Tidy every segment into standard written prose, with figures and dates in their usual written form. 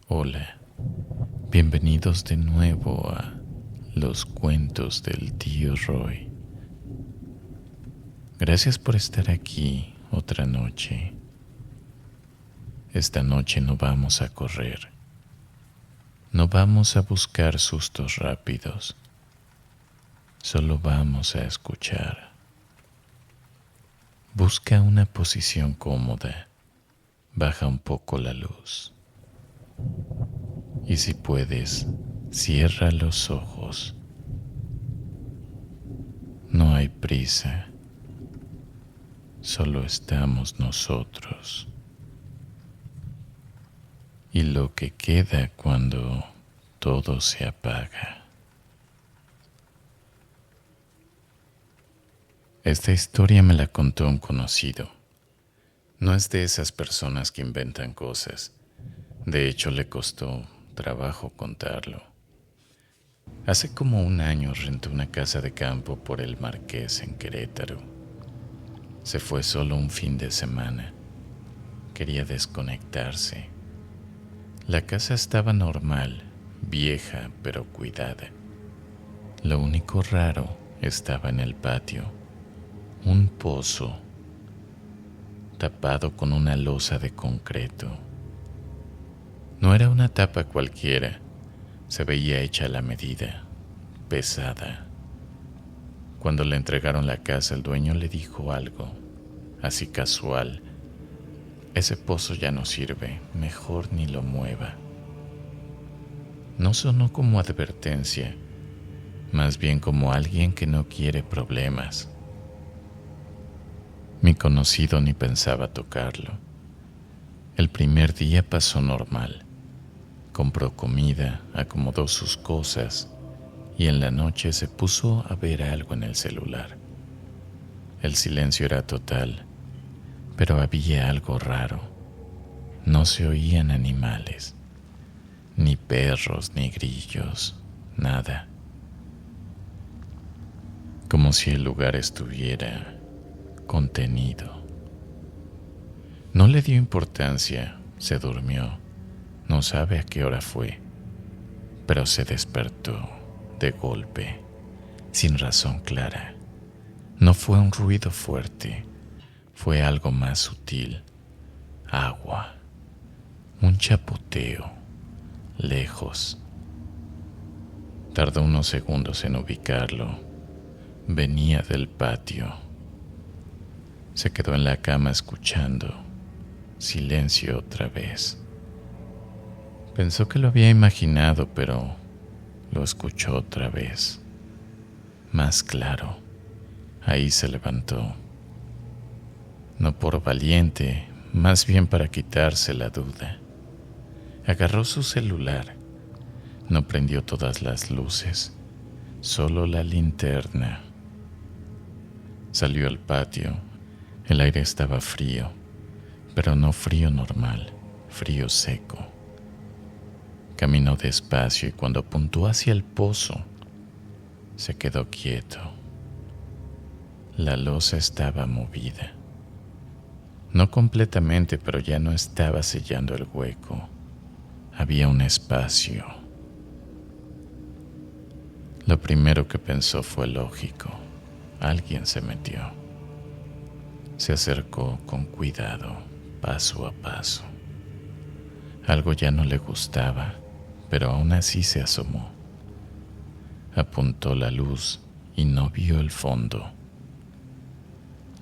Hola, bienvenidos de nuevo a Los Cuentos del Tío Roy. Gracias por estar aquí otra noche. Esta noche no vamos a correr, no vamos a buscar sustos rápidos, solo vamos a escuchar. Busca una posición cómoda, baja un poco la luz. Y si puedes, cierra los ojos. No hay prisa, solo estamos nosotros. Y lo que queda cuando todo se apaga. Esta historia me la contó un conocido. No es de esas personas que inventan cosas. De hecho, le costó trabajo contarlo. Hace como un año rentó una casa de campo por el Marqués en Querétaro. Se fue solo un fin de semana. Quería desconectarse. La casa estaba normal, vieja pero cuidada. Lo único raro estaba en el patio. Un pozo tapado con una losa de concreto. No era una tapa cualquiera, se veía hecha a la medida, pesada. Cuando le entregaron la casa, el dueño le dijo algo, así casual: ese pozo ya no sirve, mejor ni lo mueva. No sonó como advertencia, más bien como alguien que no quiere problemas. Mi conocido ni pensaba tocarlo. El primer día pasó normal. Compró comida, acomodó sus cosas y en la noche se puso a ver algo en el celular. El silencio era total, pero había algo raro. No se oían animales, ni perros, ni grillos, nada. Como si el lugar estuviera contenido. No le dio importancia, se durmió. No sabe a qué hora fue, pero se despertó de golpe, sin razón clara. No fue un ruido fuerte, fue algo más sutil. Agua, un chapoteo, lejos. Tardó unos segundos en ubicarlo. Venía del patio. Se quedó en la cama escuchando. Silencio otra vez. Pensó que lo había imaginado, pero lo escuchó otra vez. Más claro. Ahí se levantó. No por valiente, más bien para quitarse la duda. Agarró su celular. No prendió todas las luces, solo la linterna. Salió al patio. El aire estaba frío, pero no frío normal, frío seco. Caminó despacio y cuando apuntó hacia el pozo, se quedó quieto. La losa estaba movida. No completamente, pero ya no estaba sellando el hueco. Había un espacio. Lo primero que pensó fue lógico. Alguien se metió. Se acercó con cuidado, paso a paso. Algo ya no le gustaba, pero aún así se asomó. Apuntó la luz y no vio el fondo.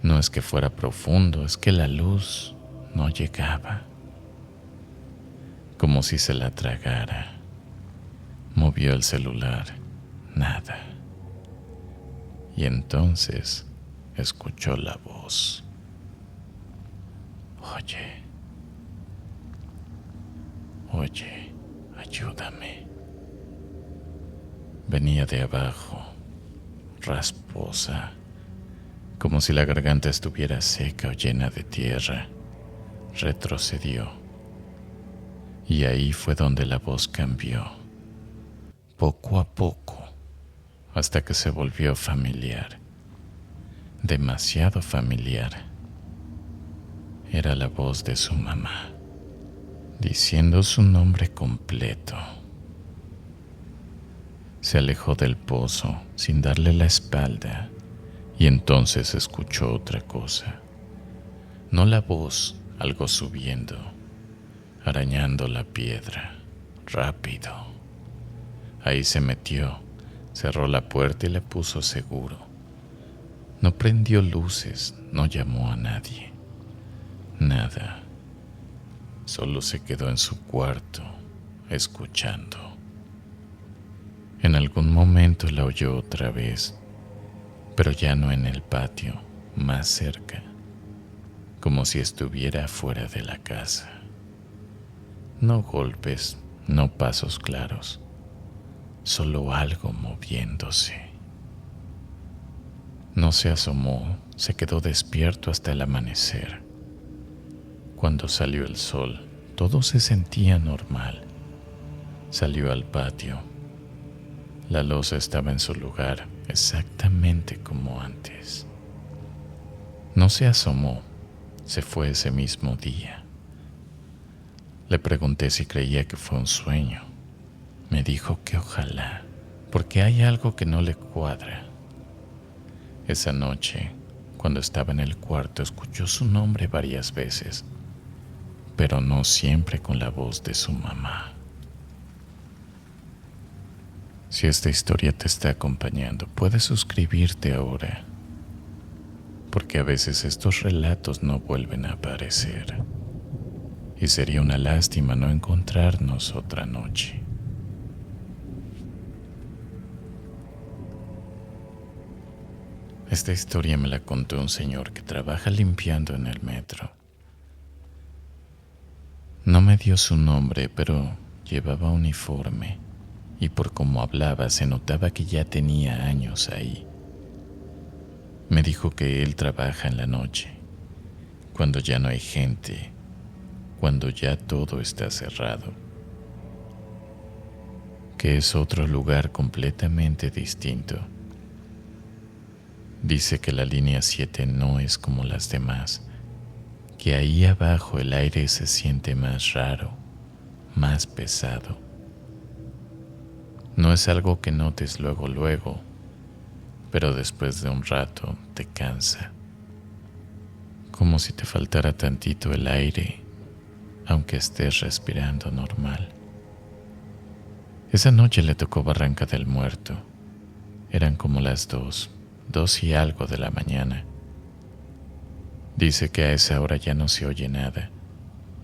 No es que fuera profundo, es que la luz no llegaba. Como si se la tragara. Movió el celular, nada. Y entonces escuchó la voz. Oye, ayúdame. Venía de abajo, rasposa, como si la garganta estuviera seca o llena de tierra. Retrocedió. Y ahí fue donde la voz cambió, poco a poco, hasta que se volvió familiar. Demasiado familiar. Era la voz de su mamá. diciendo su nombre completo. Se alejó del pozo sin darle la espalda y entonces escuchó otra cosa. No la voz, algo subiendo, arañando la piedra, rápido. Ahí se metió, cerró la puerta y la puso seguro. No prendió luces, no llamó a nadie. Nada. Solo se quedó en su cuarto, escuchando. En algún momento la oyó otra vez, pero ya no en el patio, más cerca, como si estuviera fuera de la casa. No golpes, no pasos claros, solo algo moviéndose. No se asomó, se quedó despierto hasta el amanecer. Cuando salió el sol, todo se sentía normal. Salió al patio. La loza estaba en su lugar, exactamente como antes. No se asomó, se fue ese mismo día. Le pregunté si creía que fue un sueño. Me dijo que ojalá, porque hay algo que no le cuadra. Esa noche, cuando estaba en el cuarto, escuchó su nombre varias veces, pero no siempre con la voz de su mamá. Si esta historia te está acompañando, puedes suscribirte ahora, porque a veces estos relatos no vuelven a aparecer, y sería una lástima no encontrarnos otra noche. Esta historia me la contó un señor que trabaja limpiando en el metro. No me dio su nombre, pero llevaba uniforme y por cómo hablaba se notaba que ya tenía años ahí. Me dijo que él trabaja en la noche, cuando ya no hay gente, cuando ya todo está cerrado, que es otro lugar completamente distinto. Dice que la línea 7 no es como las demás, que ahí abajo el aire se siente más raro, más pesado. No es algo que notes luego, pero después de un rato te cansa, como si te faltara tantito el aire, aunque estés respirando normal. Esa noche le tocó Barranca del Muerto. Eran como las 2 y algo de la mañana. Dice que a esa hora ya no se oye nada,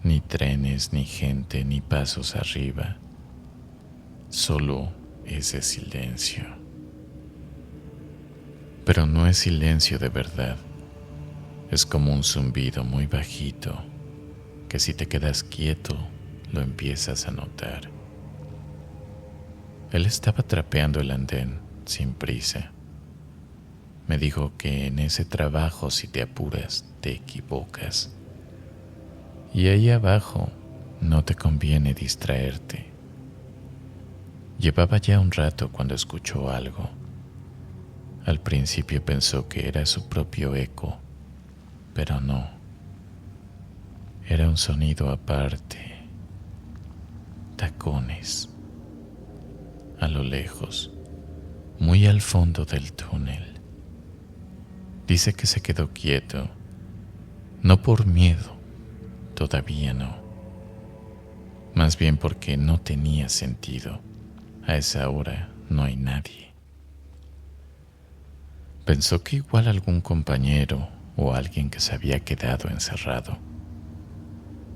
ni trenes, ni gente, ni pasos arriba, solo ese silencio. Pero no es silencio de verdad, es como un zumbido muy bajito, que si te quedas quieto, lo empiezas a notar. Él estaba trapeando el andén, sin prisa. Me dijo que en ese trabajo, si te apuras, te equivocas. Y ahí abajo no te conviene distraerte. Llevaba ya un rato cuando escuchó algo. Al principio pensó que era su propio eco, pero no. Era un sonido aparte. Tacones. A lo lejos, muy al fondo del túnel. Dice que se quedó quieto, no por miedo, todavía no. Más bien porque no tenía sentido. A esa hora no hay nadie. Pensó que igual algún compañero o alguien que se había quedado encerrado.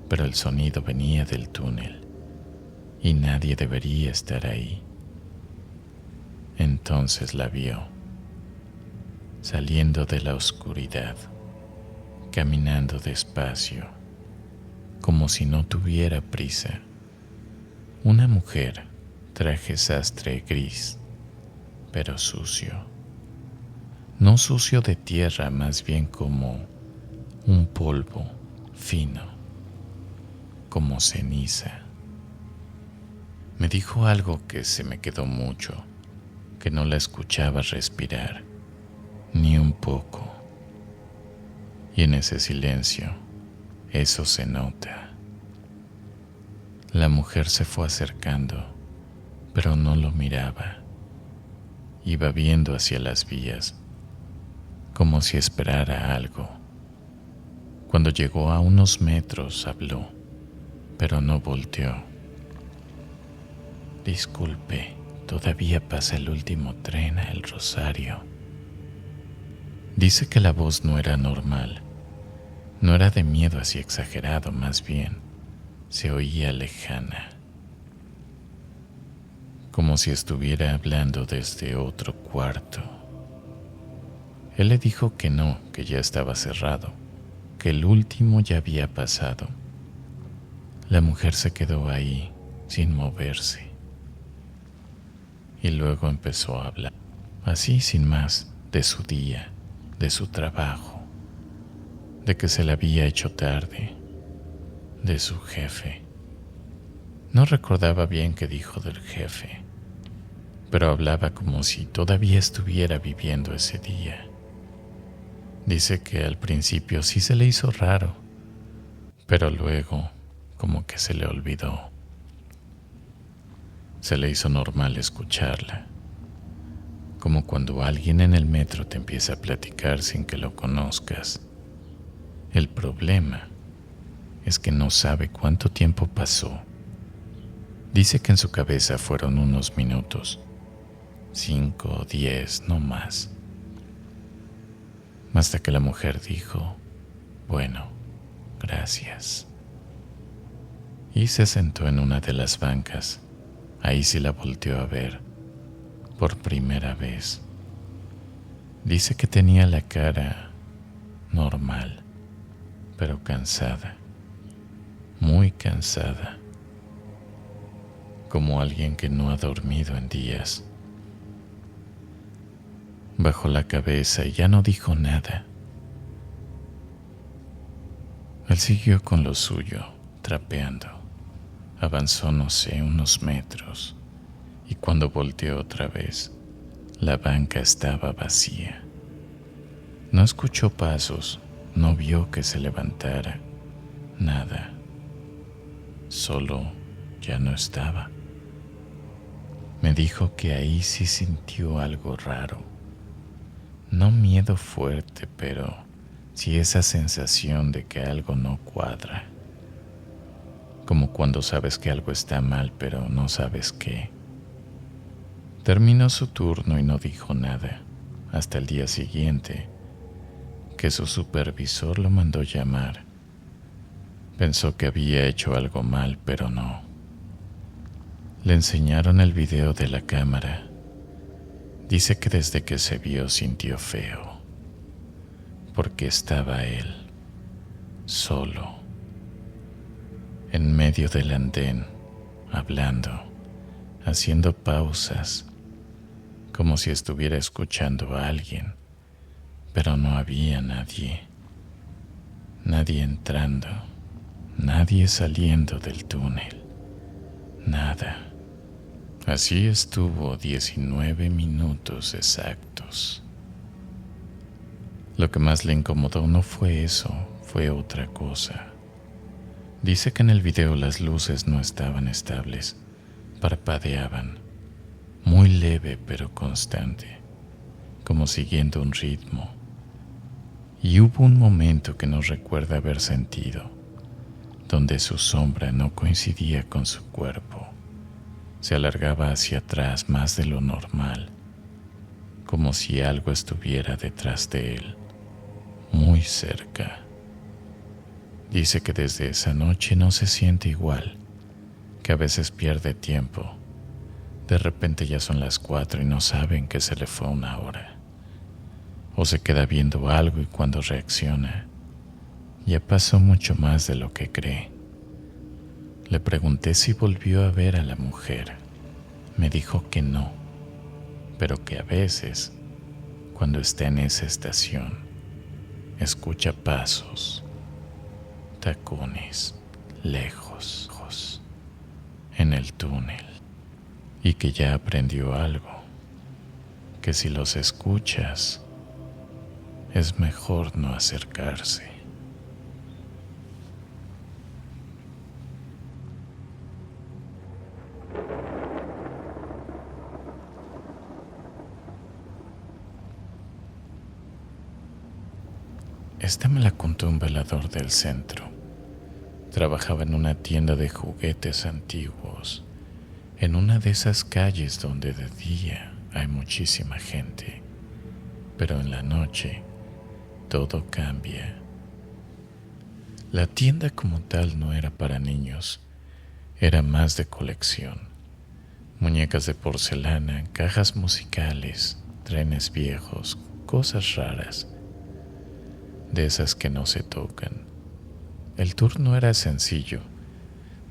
Pero el sonido venía del túnel y nadie debería estar ahí. Entonces la vio, saliendo de la oscuridad, caminando despacio, como si no tuviera prisa. Una mujer, traje sastre gris, pero sucio. No sucio de tierra, más bien como un polvo fino, como ceniza. Me dijo algo que se me quedó mucho, que no la escuchaba respirar, ni un poco. Y en ese silencio, eso se nota. La mujer se fue acercando, pero no lo miraba. Iba viendo hacia las vías, como si esperara algo. Cuando llegó a unos metros, habló, pero no volteó. Disculpe, todavía pasa el último tren a El Rosario. Dice que la voz no era normal, no era de miedo así exagerado, más bien se oía lejana, como si estuviera hablando desde otro cuarto. Él le dijo que no, que ya estaba cerrado, que el último ya había pasado. La mujer se quedó ahí, sin moverse, y luego empezó a hablar, así sin más, de su día, de su trabajo, de que se le había hecho tarde, de su jefe. No recordaba bien qué dijo del jefe, pero hablaba como si todavía estuviera viviendo ese día. Dice que al principio sí se le hizo raro, pero luego como que se le olvidó. Se le hizo normal escucharla, como cuando alguien en el metro te empieza a platicar sin que lo conozcas. El problema es que no sabe cuánto tiempo pasó. Dice que en su cabeza fueron unos minutos, 5 o 10, no más. Hasta que la mujer dijo, bueno, gracias. Y se sentó en una de las bancas. Ahí sí la volteó a ver, por primera vez. Dice que tenía la cara normal, pero cansada, muy cansada, como alguien que no ha dormido en días. Bajó la cabeza y ya no dijo nada. Él siguió con lo suyo, trapeando. Avanzó, no sé, unos metros, y cuando volteó otra vez, la banca estaba vacía. No escuchó pasos, no vio que se levantara, nada. Solo ya no estaba. Me dijo que ahí sí sintió algo raro. No miedo fuerte, pero sí esa sensación de que algo no cuadra. Como cuando sabes que algo está mal, pero no sabes qué. Terminó su turno y no dijo nada, hasta el día siguiente, que su supervisor lo mandó llamar. Pensó que había hecho algo mal, pero no. Le enseñaron el video de la cámara. Dice que desde que se vio sintió feo, porque estaba él, solo, en medio del andén, hablando, haciendo pausas, como si estuviera escuchando a alguien, pero no había nadie. Nadie entrando, nadie saliendo del túnel, nada. Así estuvo 19 minutos exactos. Lo que más le incomodó no fue eso, fue otra cosa. Dice que en el video las luces no estaban estables, parpadeaban, muy leve pero constante, como siguiendo un ritmo. Y hubo un momento que no recuerda haber sentido, donde su sombra no coincidía con su cuerpo. Se alargaba hacia atrás más de lo normal, como si algo estuviera detrás de él, muy cerca. Dice que desde esa noche no se siente igual, que a veces pierde tiempo. De repente ya son las 4 y no saben que se le fue una hora. O se queda viendo algo y cuando reacciona, ya pasó mucho más de lo que cree. Le pregunté si volvió a ver a la mujer. Me dijo que no, pero que a veces, cuando está en esa estación, escucha pasos, tacones, lejos, en el túnel, y que ya aprendió algo, que si los escuchas, es mejor no acercarse. Esta me la contó un velador del centro. Trabajaba en una tienda de juguetes antiguos, en una de esas calles donde de día hay muchísima gente, pero en la noche todo cambia. La tienda como tal no era para niños, era más de colección. Muñecas de porcelana, cajas musicales, trenes viejos, cosas raras, de esas que no se tocan. El turno era sencillo: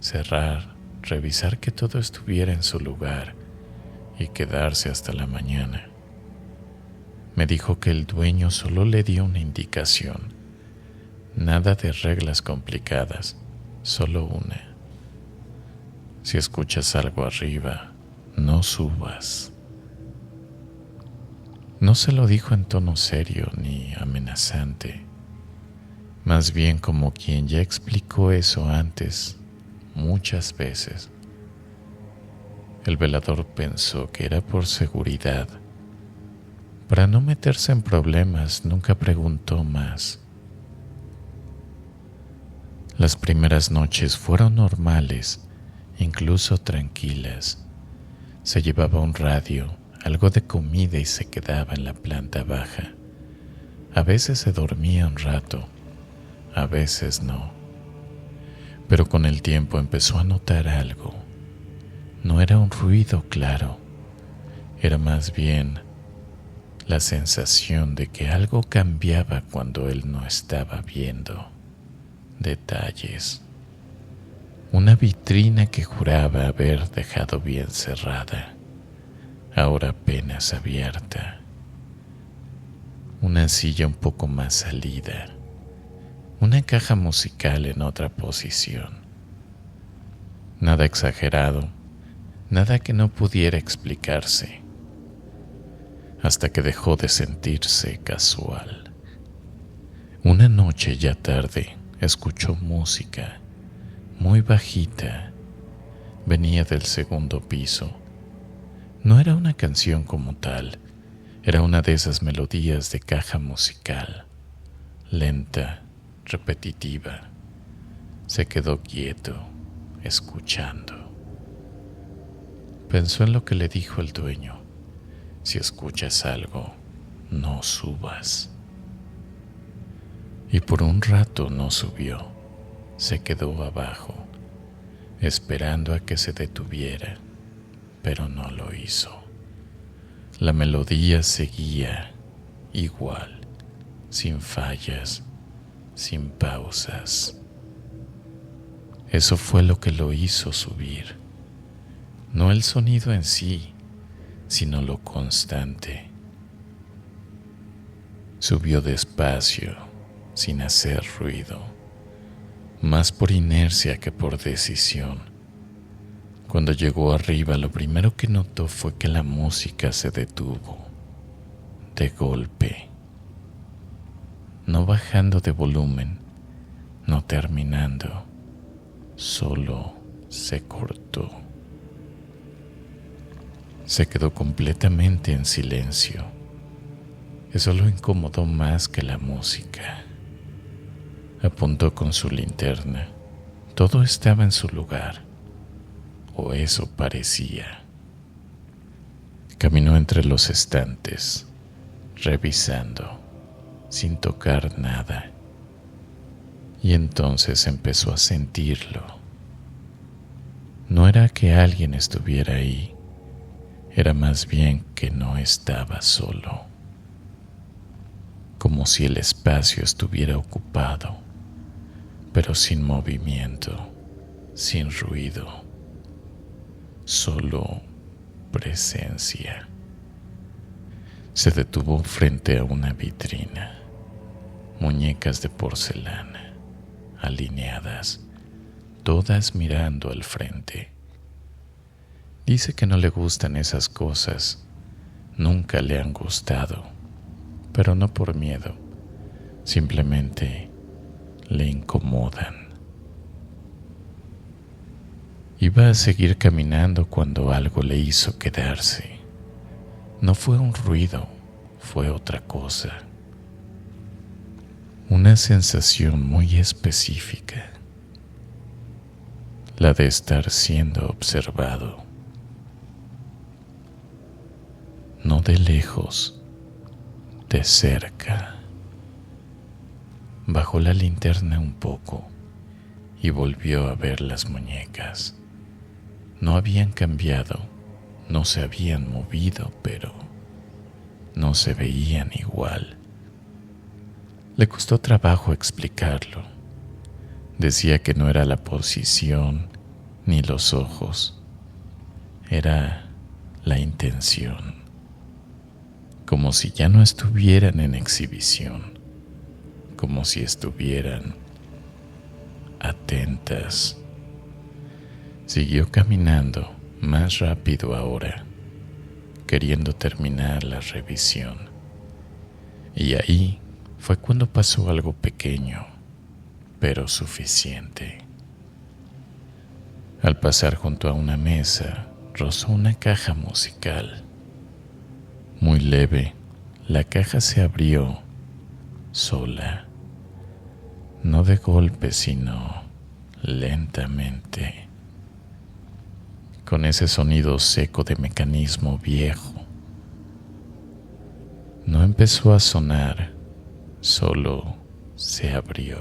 cerrar, revisar que todo estuviera en su lugar y quedarse hasta la mañana. Me dijo que el dueño solo le dio una indicación: nada de reglas complicadas, solo una: si escuchas algo arriba, no subas. No se lo dijo en tono serio ni amenazante, más bien como quien ya explicó eso antes, muchas veces. El velador pensó que era por seguridad. Para no meterse en problemas, nunca preguntó más. Las primeras noches fueron normales, incluso tranquilas. Se llevaba un radio, algo de comida y se quedaba en la planta baja. A veces se dormía un rato, a veces no. Pero con el tiempo empezó a notar algo. No era un ruido claro, era más bien la sensación de que algo cambiaba cuando él no estaba viendo. Detalles. Una vitrina que juraba haber dejado bien cerrada, ahora apenas abierta. Una silla un poco más salida. Una caja musical en otra posición. Nada exagerado, nada que no pudiera explicarse, hasta que dejó de sentirse casual. Una noche ya tarde escuchó música, muy bajita. Venía del segundo piso. No era una canción como tal, era una de esas melodías de caja musical, lenta, repetitiva. Se quedó quieto, escuchando. Pensó en lo que le dijo el dueño: si escuchas algo, no subas. Y por un rato no subió, se quedó abajo, esperando a que se detuviera, pero no lo hizo. La melodía seguía igual, sin fallas, sin pausas. Eso fue lo que lo hizo subir. No el sonido en sí, sino lo constante. Subió despacio, sin hacer ruido, más por inercia que por decisión. Cuando llegó arriba, lo primero que notó fue que la música se detuvo, de golpe. No bajando de volumen, no terminando, solo se cortó. Se quedó completamente en silencio. Eso lo incomodó más que la música. Apuntó con su linterna. Todo estaba en su lugar, o eso parecía. Caminó entre los estantes, revisando, sin tocar nada. Y entonces empezó a sentirlo. No era que alguien estuviera ahí, era más bien que no estaba solo. Como si el espacio estuviera ocupado, pero sin movimiento, sin ruido, solo presencia. Se detuvo frente a una vitrina. Muñecas de porcelana, alineadas, todas mirando al frente. Dice que no le gustan esas cosas, nunca le han gustado, pero no por miedo, simplemente le incomodan. Iba a seguir caminando cuando algo le hizo quedarse. No fue un ruido, fue otra cosa. una sensación muy específica, la de estar siendo observado, no de lejos, de cerca. Bajó la linterna un poco y volvió a ver las muñecas. No habían cambiado, no se habían movido, pero no se veían igual. Le costó trabajo explicarlo. Decía que no era la posición ni los ojos, era la intención, como si ya no estuvieran en exhibición, como si estuvieran atentas. Siguió caminando más rápido ahora, queriendo terminar la revisión. Y ahí fue cuando pasó algo pequeño, pero suficiente. Al pasar junto a una mesa, rozó una caja musical. Muy leve, la caja se abrió sola, no de golpe, sino lentamente, con ese sonido seco de mecanismo viejo. No empezó a sonar, solo se abrió.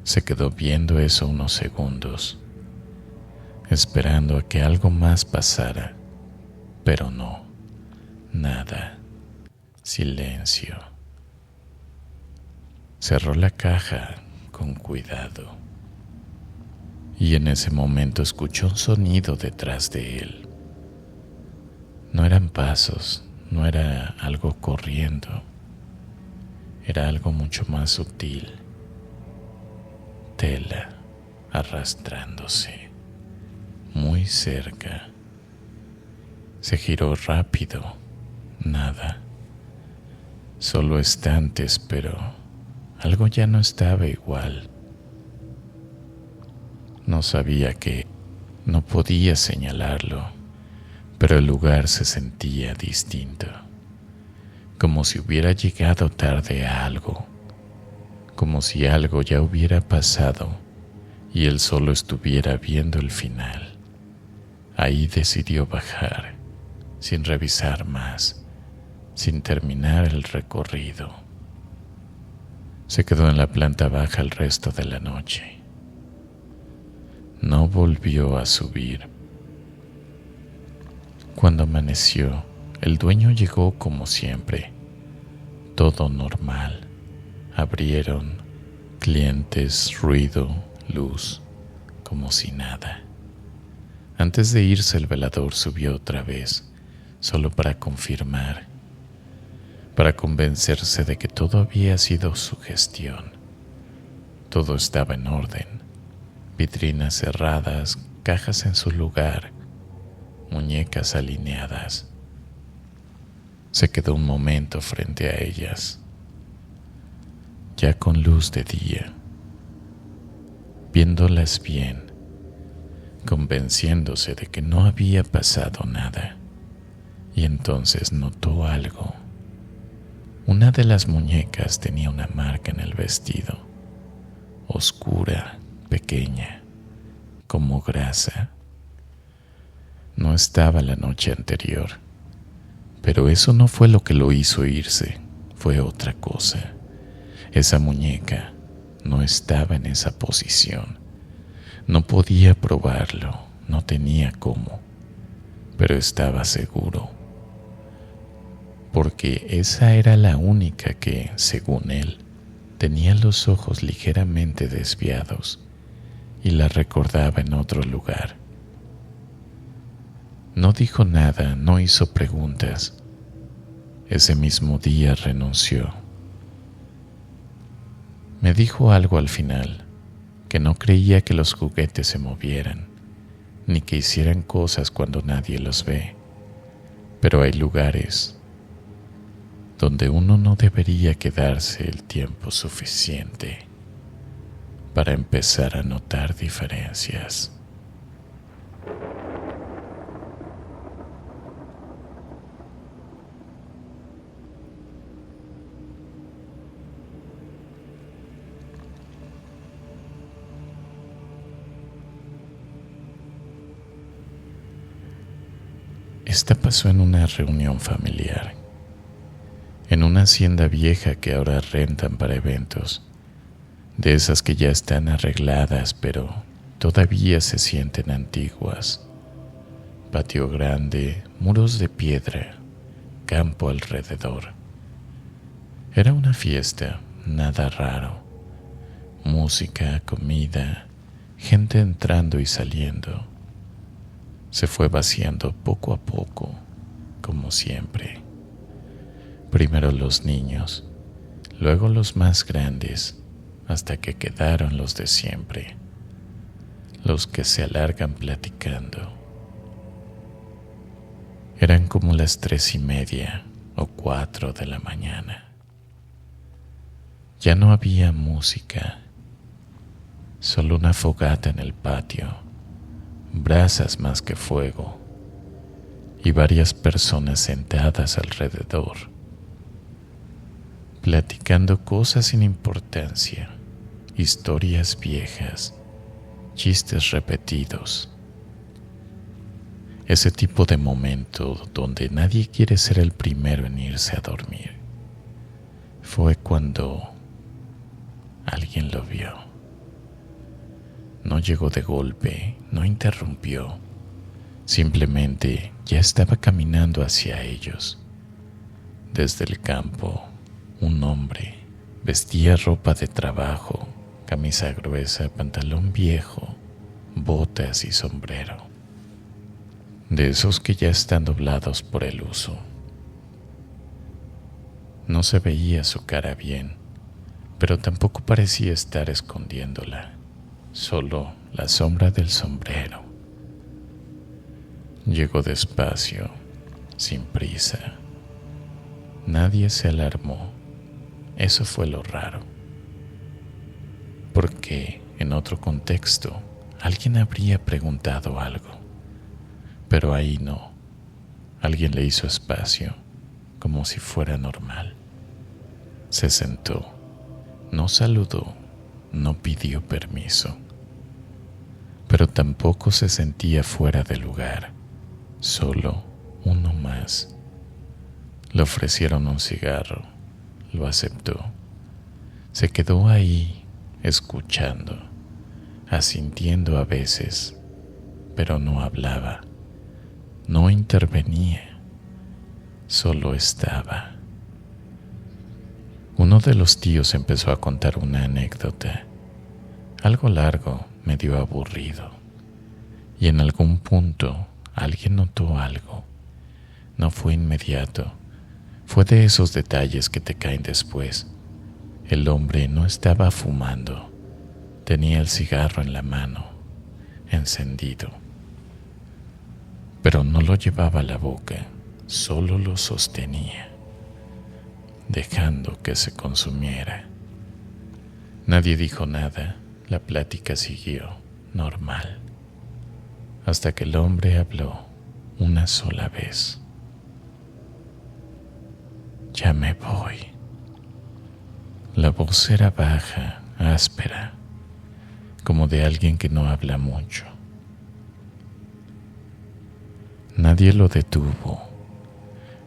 Se quedó viendo eso unos segundos, esperando a que algo más pasara, pero no, nada, silencio. Cerró la caja con cuidado y en ese momento escuchó un sonido detrás de él. No eran pasos, no era algo corriendo, era algo mucho más sutil. Tela arrastrándose muy cerca. Se giró rápido, nada, solo estantes, pero algo ya no estaba igual. No sabía qué, no podía señalarlo, pero el lugar se sentía distinto, como si hubiera llegado tarde a algo, como si algo ya hubiera pasado y él solo estuviera viendo el final. Ahí decidió bajar, sin revisar más, sin terminar el recorrido. Se quedó en la planta baja el resto de la noche. No volvió a subir. Cuando amaneció, el dueño llegó como siempre. Todo normal. Abrieron, clientes, ruido, luz, como si nada. Antes de irse el velador subió otra vez, solo para confirmar, para convencerse de que todo había sido sugestión. Todo estaba en orden, vitrinas cerradas, cajas en su lugar, muñecas alineadas. Se quedó un momento frente a ellas, ya con luz de día, viéndolas bien, convenciéndose de que no había pasado nada. Y entonces notó algo. Una de las muñecas tenía una marca en el vestido, oscura, pequeña, como grasa. No estaba la noche anterior, pero eso no fue lo que lo hizo irse, fue otra cosa. Esa muñeca no estaba en esa posición. No podía probarlo, no tenía cómo, pero estaba seguro, porque esa era la única que, según él, tenía los ojos ligeramente desviados y la recordaba en otro lugar. No dijo nada, no hizo preguntas. Ese mismo día renunció. Me dijo algo al final, que no creía que los juguetes se movieran, ni que hicieran cosas cuando nadie los ve. Pero hay lugares donde uno no debería quedarse el tiempo suficiente para empezar a notar diferencias. Esta pasó en una reunión familiar, en una hacienda vieja que ahora rentan para eventos, de esas que ya están arregladas pero todavía se sienten antiguas. Patio grande, muros de piedra, campo alrededor. Era una fiesta, nada raro. Música, comida, gente entrando y saliendo. Se fue vaciando poco a poco, como siempre. Primero los niños, luego los más grandes, hasta que quedaron los de siempre, los que se alargan platicando. Eran como las 3:30 o 4 de la mañana. Ya no había música, solo una fogata en el patio, brasas más que fuego, y varias personas sentadas alrededor, platicando cosas sin importancia, historias viejas, chistes repetidos. Ese tipo de momento donde nadie quiere ser el primero en irse a dormir. Fue cuando alguien lo vio. No llegó de golpe, no interrumpió. Simplemente ya estaba caminando hacia ellos. Desde el campo, un hombre vestía ropa de trabajo, camisa gruesa, pantalón viejo, botas y sombrero. De esos que ya están doblados por el uso. No se veía su cara bien, pero tampoco parecía estar escondiéndola, solo la sombra del sombrero. Llegó despacio, sin prisa. Nadie se alarmó, eso fue lo raro. Porque en otro contexto alguien habría preguntado algo. Pero ahí no. Alguien le hizo espacio, como si fuera normal. Se sentó, no saludó, no pidió permiso. Pero tampoco se sentía fuera de lugar, solo uno más. Le ofrecieron un cigarro, lo aceptó. Se quedó ahí, escuchando, asintiendo a veces, pero no hablaba. No intervenía, solo estaba. Uno de los tíos empezó a contar una anécdota, algo largo, medio aburrido, y en algún punto alguien notó algo. No fue inmediato, fue de esos detalles que te caen después. El hombre no estaba fumando, tenía el cigarro en la mano, encendido. Pero no lo llevaba a la boca, solo lo sostenía, dejando que se consumiera. Nadie dijo nada, la plática siguió, normal, hasta que el hombre habló una sola vez. Ya me voy. La voz era baja, áspera, como de alguien que no habla mucho. Nadie lo detuvo.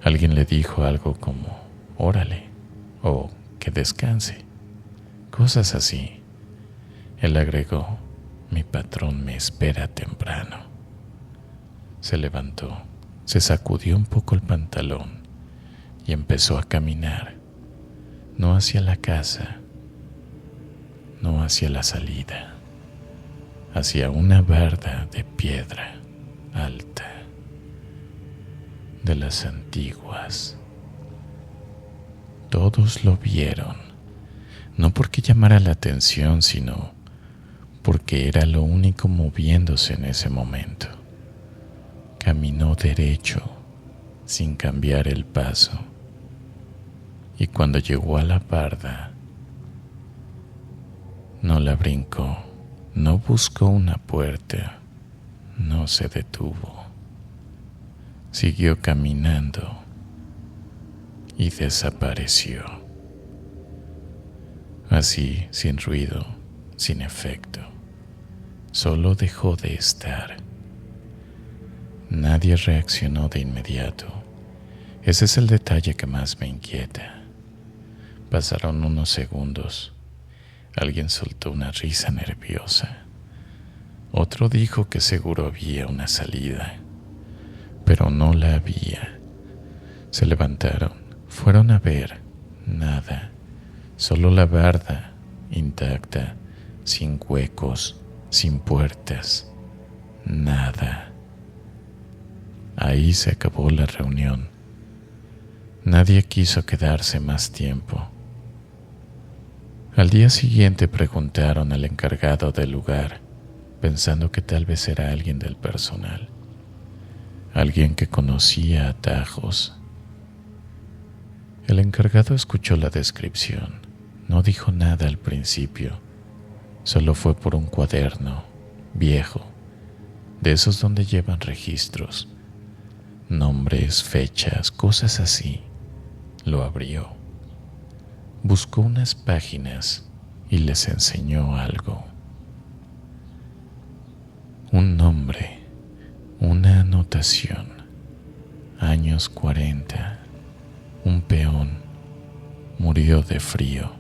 Alguien le dijo algo como, órale, o que descanse, cosas así. Él agregó, mi patrón me espera temprano. Se levantó, se sacudió un poco el pantalón y empezó a caminar, no hacia la casa, no hacia la salida, hacia una barda de piedra alta, de las antiguas. Todos lo vieron, no porque llamara la atención, sino porque era lo único moviéndose en ese momento. Caminó derecho, sin cambiar el paso, y cuando llegó a la barda, no la brincó, no buscó una puerta, no se detuvo. Siguió caminando y desapareció. Así, sin ruido, sin efecto, solo dejó de estar. Nadie reaccionó de inmediato. Ese es el detalle que más me inquieta. Pasaron unos segundos. Alguien soltó una risa nerviosa. Otro dijo que seguro había una salida, pero no la había. Se levantaron, fueron a ver. Nada. Solo la barda, intacta, sin huecos, sin puertas. Nada. Ahí se acabó la reunión. Nadie quiso quedarse más tiempo. Al día siguiente preguntaron al encargado del lugar, pensando que tal vez era alguien del personal, alguien que conocía atajos. El encargado escuchó la descripción, no dijo nada al principio, solo fue por un cuaderno viejo, de esos donde llevan registros, nombres, fechas, cosas así. Lo abrió, buscó unas páginas y les enseñó algo. Un nombre, una anotación, años 40, un peón murió de frío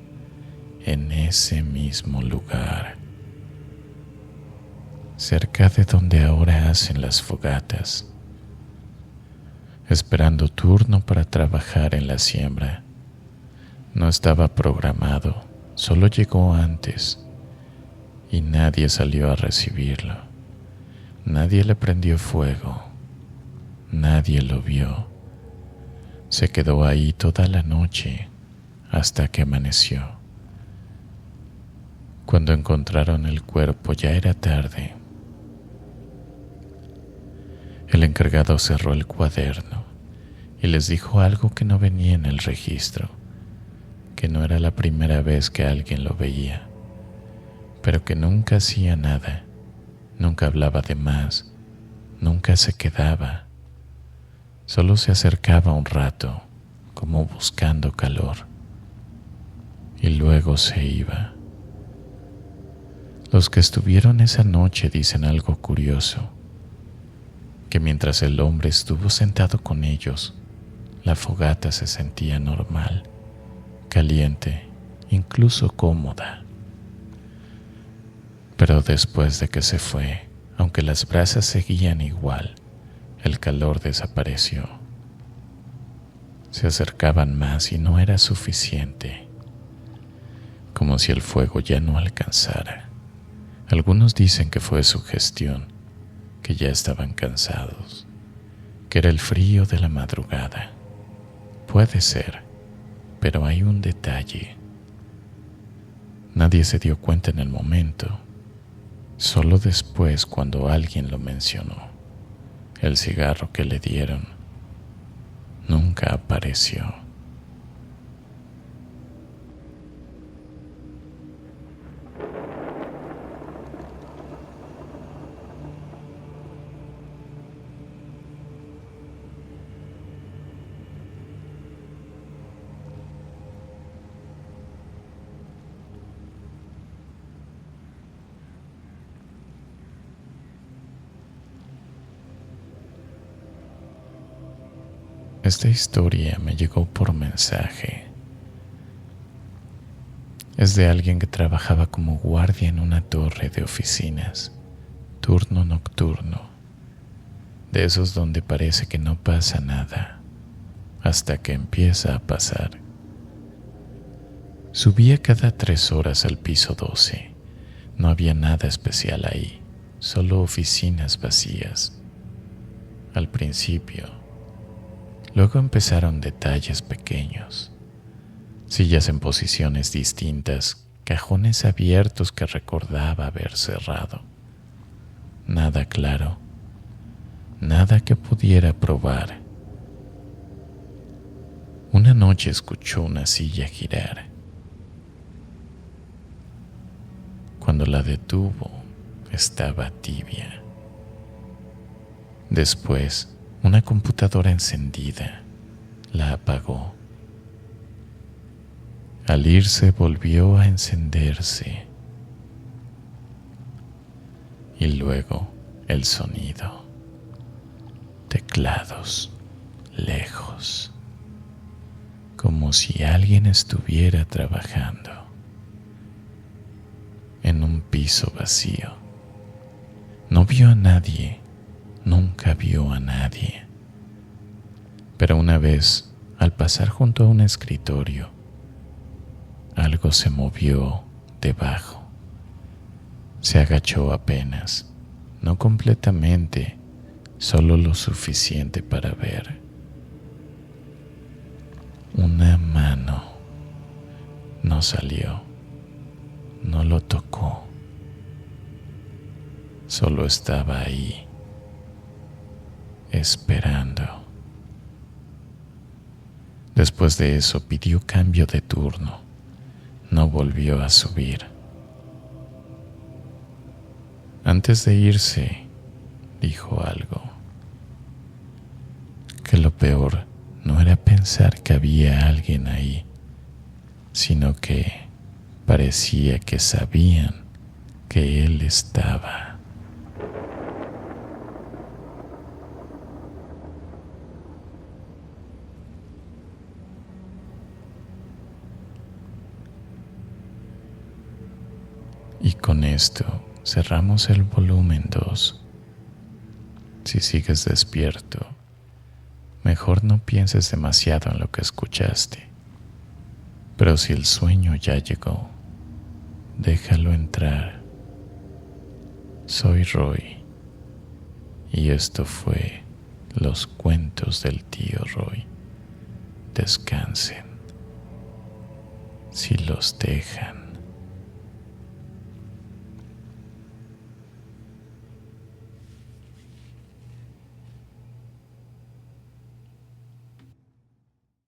en ese mismo lugar, cerca de donde ahora hacen las fogatas, esperando turno para trabajar en la siembra. No estaba programado, solo llegó antes y nadie salió a recibirlo. Nadie le prendió fuego, nadie lo vio. Se quedó ahí toda la noche hasta que amaneció. Cuando encontraron el cuerpo ya era tarde. El encargado cerró el cuaderno y les dijo algo que no venía en el registro, que no era la primera vez que alguien lo veía, pero que nunca hacía nada, nunca hablaba de más, nunca se quedaba, solo se acercaba un rato, como buscando calor, y luego se iba. Los que estuvieron esa noche dicen algo curioso, que mientras el hombre estuvo sentado con ellos, la fogata se sentía normal, caliente, incluso cómoda. Pero después de que se fue, aunque las brasas seguían igual, el calor desapareció. Se acercaban más y no era suficiente, como si el fuego ya no alcanzara. Algunos dicen que fue sugestión, que ya estaban cansados, que era el frío de la madrugada. Puede ser, pero hay un detalle. Nadie se dio cuenta en el momento, solo después cuando alguien lo mencionó. El cigarro que le dieron nunca apareció. Esta historia me llegó por mensaje. Es de alguien que trabajaba como guardia en una torre de oficinas, turno nocturno, de esos donde parece que no pasa nada, hasta que empieza a pasar. Subía cada 3 horas al piso 12. No había nada especial ahí, solo oficinas vacías. Al principio. Luego empezaron detalles pequeños, sillas en posiciones distintas, cajones abiertos que recordaba haber cerrado. Nada claro, nada que pudiera probar. Una noche escuchó una silla girar. Cuando la detuvo, estaba tibia. Después, una computadora encendida la apagó. Al irse volvió a encenderse. Y luego el sonido. lados, lejos, como si alguien estuviera trabajando en un piso vacío. No vio a nadie, nunca vio a nadie, pero una vez, al pasar junto a un escritorio, algo se movió debajo. Se agachó apenas, no completamente, solo lo suficiente para ver. Una mano no salió, no lo tocó, solo estaba ahí, esperando. Después de eso pidió cambio de turno, no volvió a subir. Antes de irse, dijo algo, que lo peor no era pensar que había alguien ahí, sino que parecía que sabían que él estaba. Y con esto cerramos el volumen 2. Si sigues despierto, mejor no pienses demasiado en lo que escuchaste. Pero si el sueño ya llegó, déjalo entrar. Soy Roy, y esto fue Los Cuentos del Tío Roy. Descansen, si los dejan.